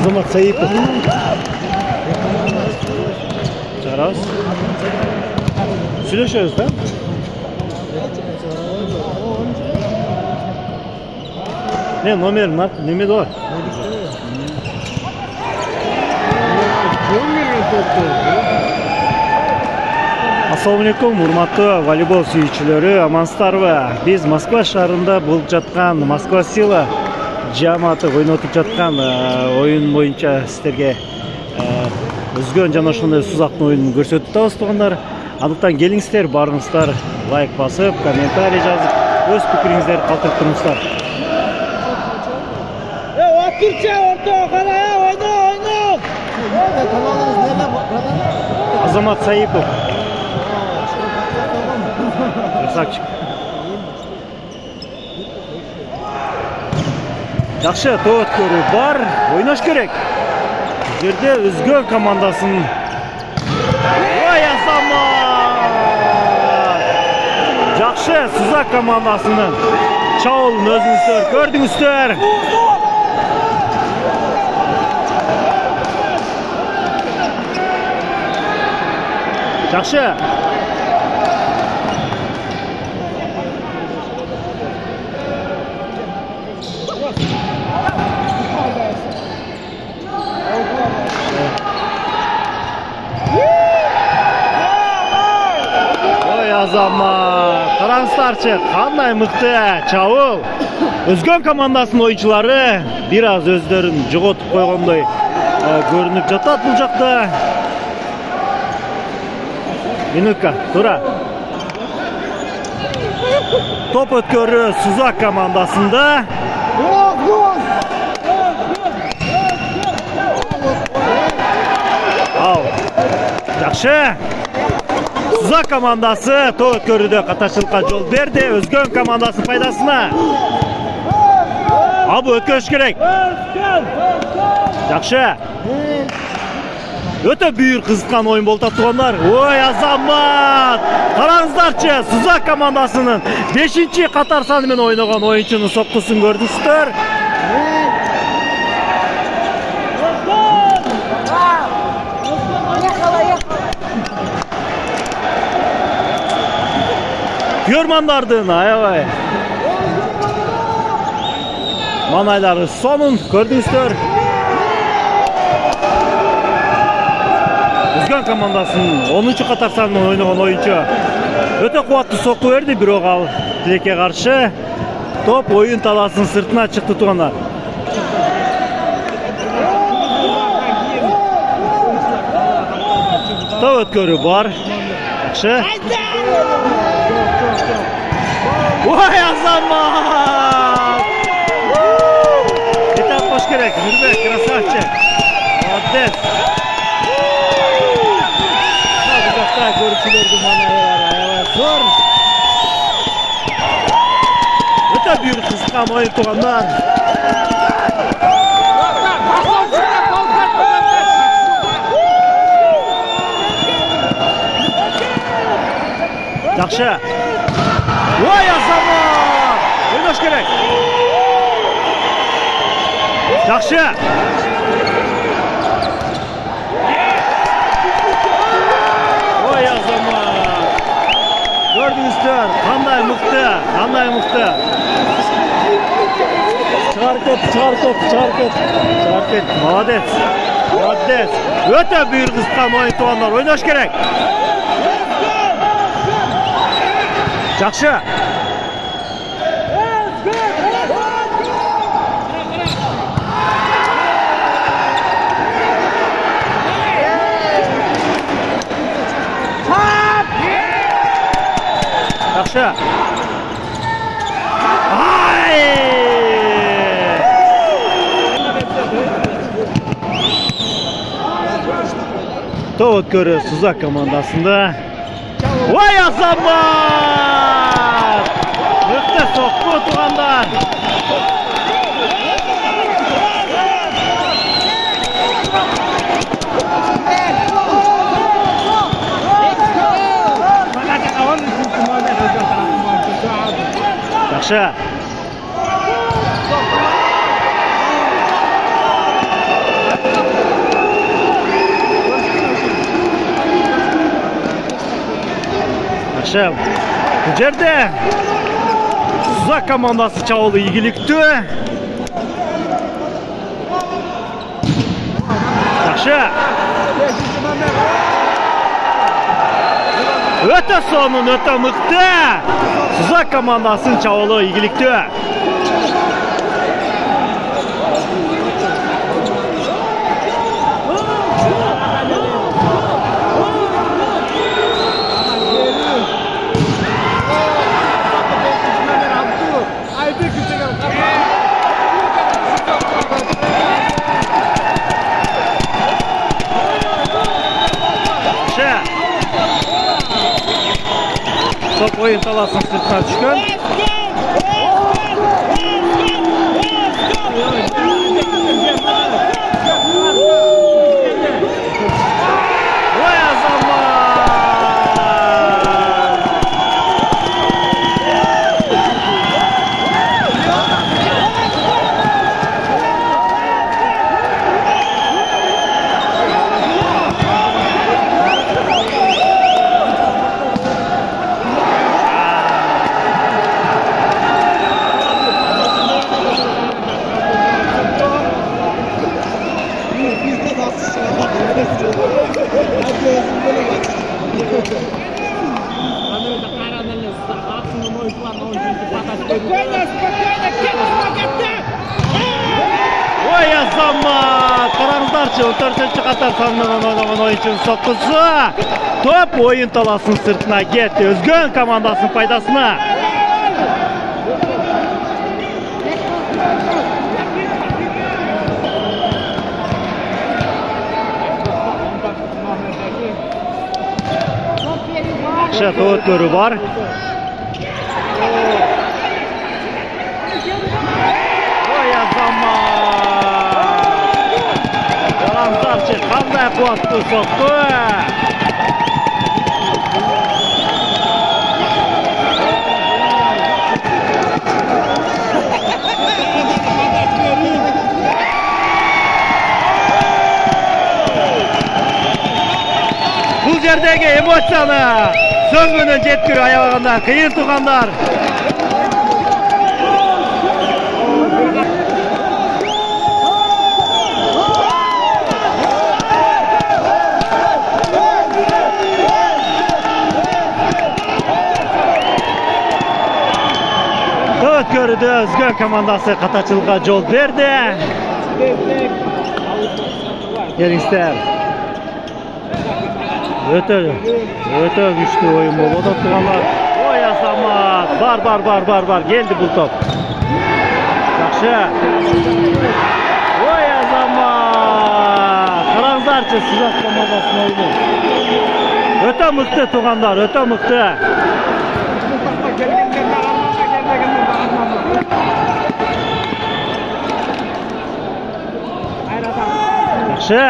Азамат Саипов. Чарас. Сүйлөшөбүз да? Не, номер неме бар? Ассаламу алейкум, урматтуу волейбол сүйүүчүлөрү, амансыздарбы? Биз Москва шаарында болуп жаткан Москва Сила жамааты ойнотуп жаткан оюн боюнча сиздерге өзгөн жана ошондой сузактын оюнун көрсөтүп атабыз туугандар. Андыктан келиңиздер, барыңыздар, лайк басып, комментарий жазып, өз пикириңиздерди калтырып туруңуздар. Азамат Саипов. Красавчик. Жакшы, тоот көрүү бар, ойнош керек. Бул жерде өзгө командасын. Ой, Азамат! Жакшы, Сузак командасынын чабуулун өзүңүздөр көрдүңүздөр. Жакшы. Ой, Азамат, караңыздарчы, кандай мыкты чабуул. Өзгөн командасынын оюнчулары бир аз өздөрүн жоготуп койгондой көрүнүп жатат бул жакта. Минутка, тура. Топ өткөрүү Сузак командасында. Ал. Жакшы. Сузак командасы топ өткөрүүдө каташчылыкка жол берди, өзгөн командасынын пайдасына. Абы өткөрүш керек. Жакшы. Өтө бүйүр кызыккан оюн болуп атат. Ой, Азамат! Караңыздарчы, Сузак командасынын 5-чи катар саны менен ойногон оюнчунун соккусун көрдүңүздөр. Көрмандардын аябай манайлары сонун көрдүңүздөр. Өзгөн командасынын 10-чу катар санынан ойногон оюнчу өтө кубаттуу сокку берди, бирок ал тилекке каршы топ оюн талаасынын сыртына чыкты туугандар. Топ өткөрүү бар. Жакшы. Ой, Азамат! Этап кош керек, Нурбек, красавчик. Молодец. Көрүүчүлөрдүн манайлары аябай зор. Өтө бүйүр кызыккан оюн туугандар. Жакшы. Ой, Азамат! Ойнош керек. Жакшы. Ой, Азамат! Көрдүңүздөр, кандай мыкты. Чыгар кет. Молодец. Өтө бүйүр кызыккан оюн туугандар, ойнош керек. Жакшы. Жакшы. Топ өткөрүү Сузак командасында. Ой, Азамат! Мыкты сокку туугандар. Жакшы. Жақшы. Бұл жерде Сузак командасы чабуылы игілікті. Жақшы. Өте соның, өте мықты. Сузак командасын чабуылы игілікті. Топ ойын таласын сыртына түшкен. Ой, Азамат! Ой, Азамат! Қараңыздаршы, 14-ші қатар санынан ойнаған ойыншының соққысы. Топ ойын таласын сыртына кетті. Өзгөн командасының пайдасына. Топ өткөрі бар. Ой, Азамат! Қараңыздаршы, қандай қуатты соққы! Бұл жердегі эмоцияны сөз менен жеткіру аябағанда қиын туғандар. Өткөрүдө өзгөн командасы катачылыкка жол берди. Келиңиздер. Өтө күчтүү оюн болуп атат. Ой, Азамат, бар, келди бул топ. Жакшы. Ой, Азамат, караңыздарчы, Сузак командасынын оюну. Өтө мыкты туугандар, өтө мыкты. Жакшы.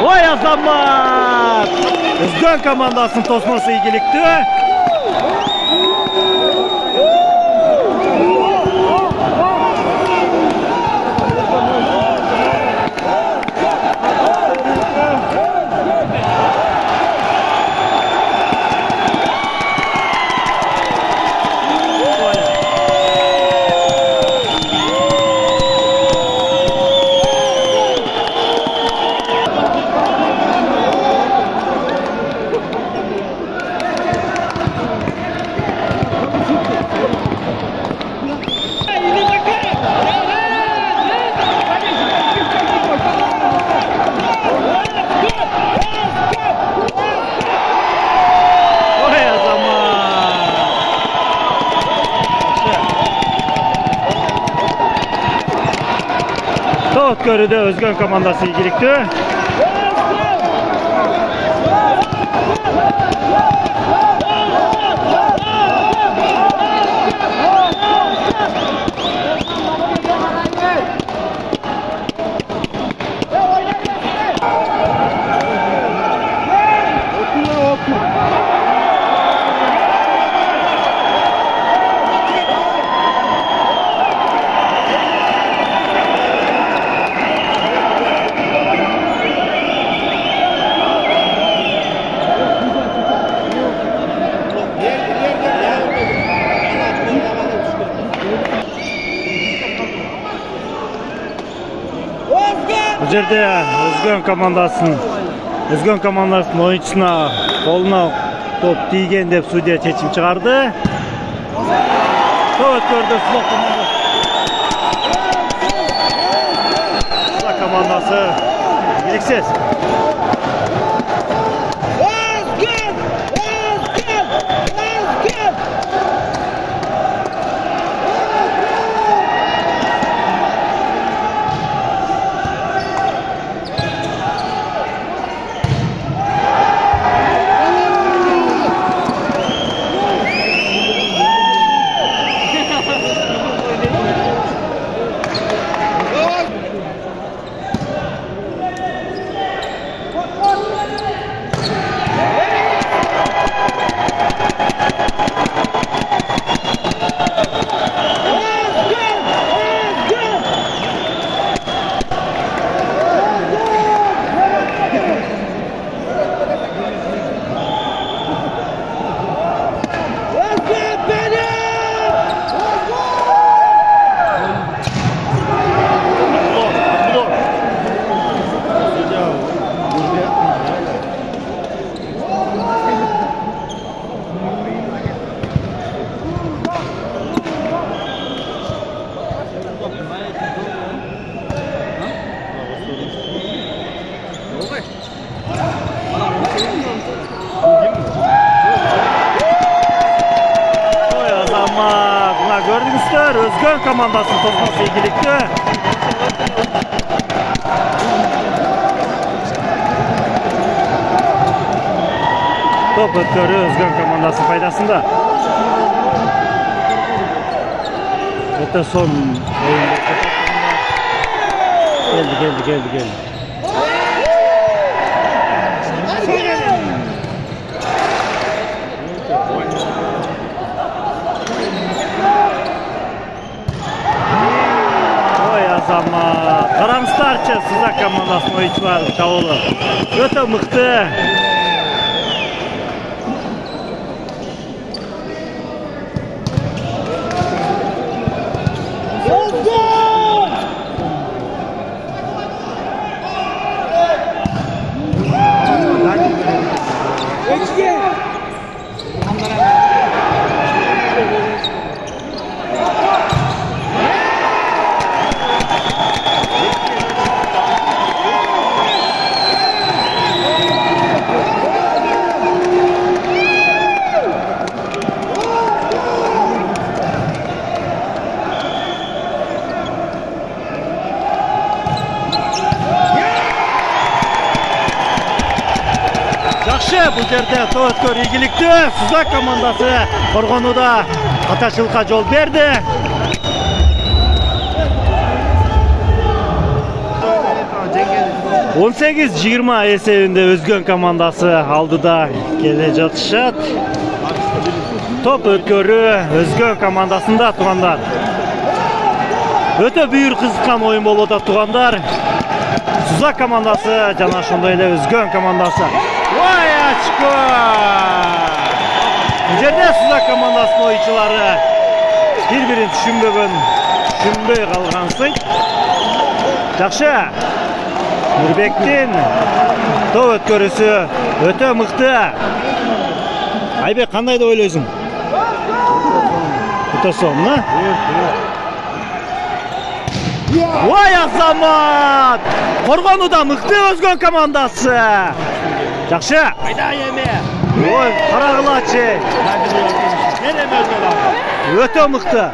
Ой, Азамат! Өзгөн командасынын тосмосу ийгиликтүү. Өткөрүдө өзгөн командасы ийгиликтүү. жерде өзгөн командасынын оюнчусуна колуна топ тийген деп судья чечим чыгарды. Топ өткөрдү Сузак командасы. Илексиз. Gördüңүздөр, өзгөн командасын тосması ийгиликтүү. Топ өткөрүү өзгөн командасынын пайдасында. Өтө сон келди. Караңыздарчы, Сузак командасынын оюнчулары чабуулу өтө мыкты. Бұл жерде топ өткөрүү ийгиликтүү. Сузак командасы коргонууда катачылыкка жол берди. 18-20 эсебинде өзгөн командасы алдыда келе жатышат. Топ өткөрүү өзгөн командасында туугандар. Өтө бүйүр кызыккан оюн болуп атат туугандар. Сузак командасы жана ошондой эле өзгөн командасы. Vay açko! Bu жерде Сузак командасынын оюнчулары бири-бирин түшүнбөй калгансың. Жакшы. Нурбектин топ өткөрүүсү өтө мыкты. Айбек, кандай деп ойлойсуң? Өтө сонун, Vay Азамат! Коргонууда мыкты өзгөн командасы. Жакшы. Айда эме. Ой, карагылачы. Өтө мыкты.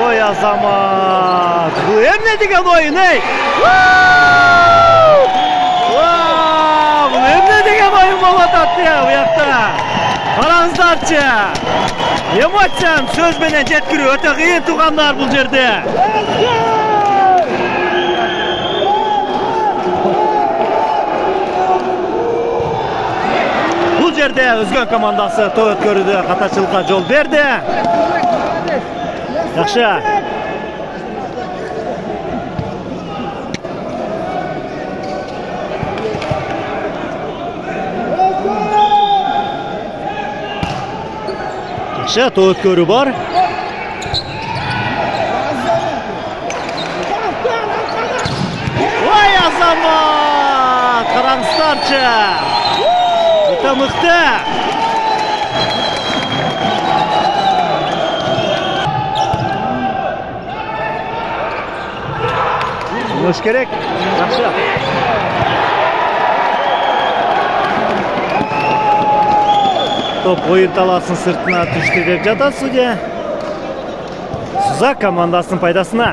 Ой Азамат. Бул эмне деген оюн, ey? Бул эмне деген оюн болуп атат буякта. Караңыздарчы. Эмоцияны сөз менен жеткирүү өтө кыйын туугандар бул жерде. Бул жерде өзгөн командасы топ өткөрүүдө катачылыкка жол берди. Жакшы. Жакшы, топ өткөрүү бар. азамат! Қараңыздарчы! Өте мықты! Өш керек, жақсы. Топ ойын таласын сыртына түсті деп жатады судья. Сузак командасының пайдасына.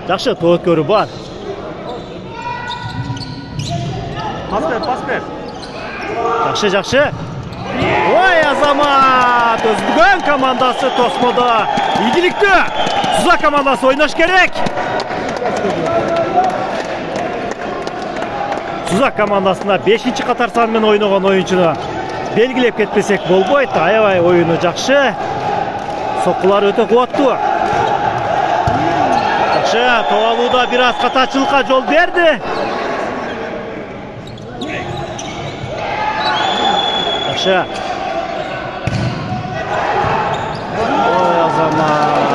Жақсы, тоғыт көрі бар. Пас бер. Жақсы. Ой, азамат! Өзбекстан командасы тосмода. Игілікті. Сузак командасы ойнаш керек. Сузак командасына 5-ші қатар санымен ойнаған ойыншыны белгілеп кетпесек болбойды. Аябай ойыны жақсы. Соққылар өте қуатты. Жақсы, тоғалуда біраз қатачылыққа жол берді. Жақсы. Ой, азамат.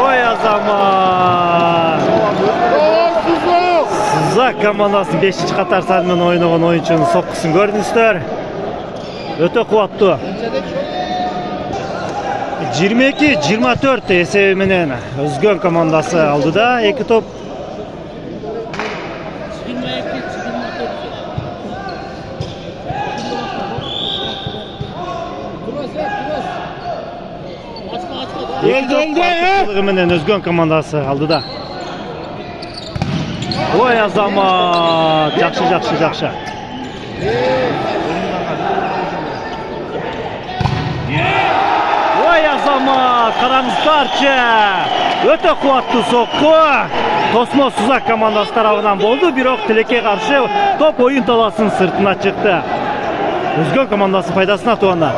Ой, азамат. Сузак командасын 5-ші қатар санымен ойнаған ойыншының соққысын көрдіңіздер. Өте қуатты. 22-24 есебіменен Өзгөн командасы алдыда. 2 топ. Менен Өзгөн командасы алдыда. Ой, азамат, жақсы. Ой, азамат, қараңыздарчы. Өте қуатты соққы. Тосмо Сузак командасы тарабынан болды, бирок тилекке каршы топ ойын таласын сыртына чыкты. Өзгөн командасы пайдасына туғанда.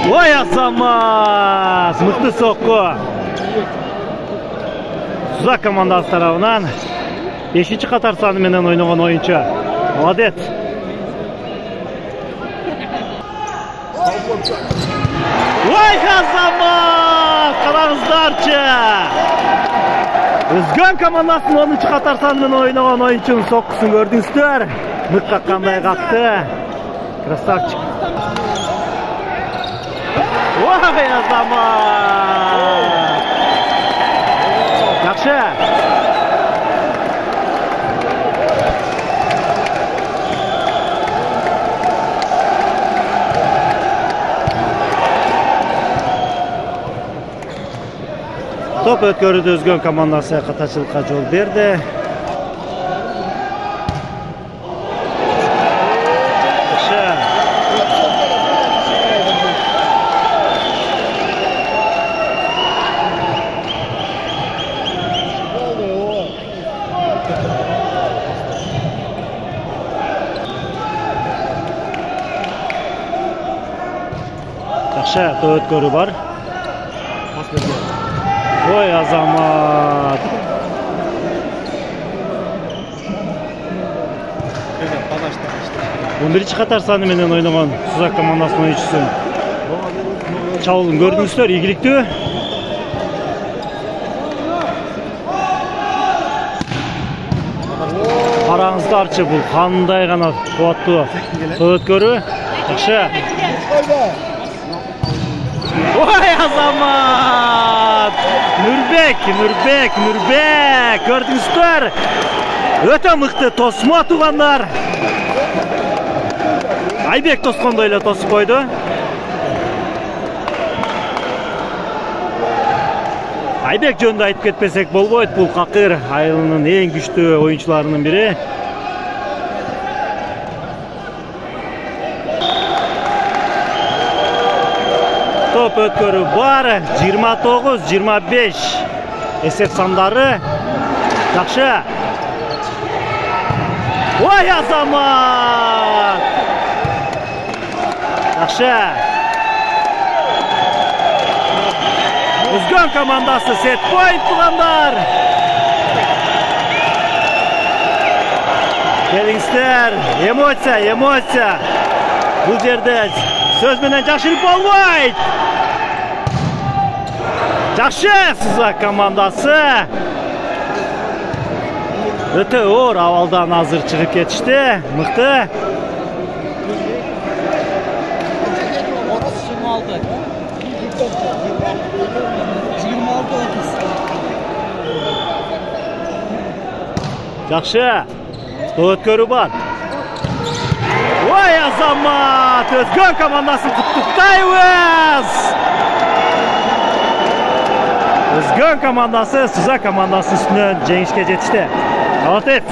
Ой, азамат! Мықты соққы. Сузак командасы тарабынан 5-ші қатар саныменен ойнаған ойыншы. Молодец. Ой, азамат! Қараңыздарчы! Өзгөн командасын 10-ші қатар саныменен ойнаған ойыншының соққысын көрдіңіздер. Мыққа қандай қақты. Красавчик. Ой, азамат! Жақсы! Топ өткөрді Өзгөн командасы қатачылыққа жол берді. Жақсы, топ өткөрі бар. Ой, азамат. 11-ші қатар саныменен ойнаған Сузак командасының ойыншысы. Чабуылын көрдіңіздер, игілікті. Қараңыздарчы, бұл қандай ғана қуатты топ өткөрі. Жақсы. Ой, азамат! Нұрбек! Көрдіңіздер? Өте мықты тосма туғандар. Айбек тосқанда еле тосып қойды. Айбек жөнді айтып кетпесек болбойды. Бұл Қақыр айылының ең күшті ойыншыларының бірі. топ өткөрүү бар. 29-25 эсеп сандары. Жакшы. Ой, Азамат! Жакшы. Өзгөн командасы сет point тугандар. Келиңиздер, эмоция. Бул жерде сөз менен жакшырып болбойт. Жакшы, Сызак командасы. Өтө оор абалдан азыр чыгып кетишти. Мыкты. 26-30. Жакшы. Өткөрүү бар. Ой, Азамат! Өзгөн командасын куттуктайбыз. Өзгөн командасы Сызак командасы үстүнөн жеңишке жетишти. Молодец!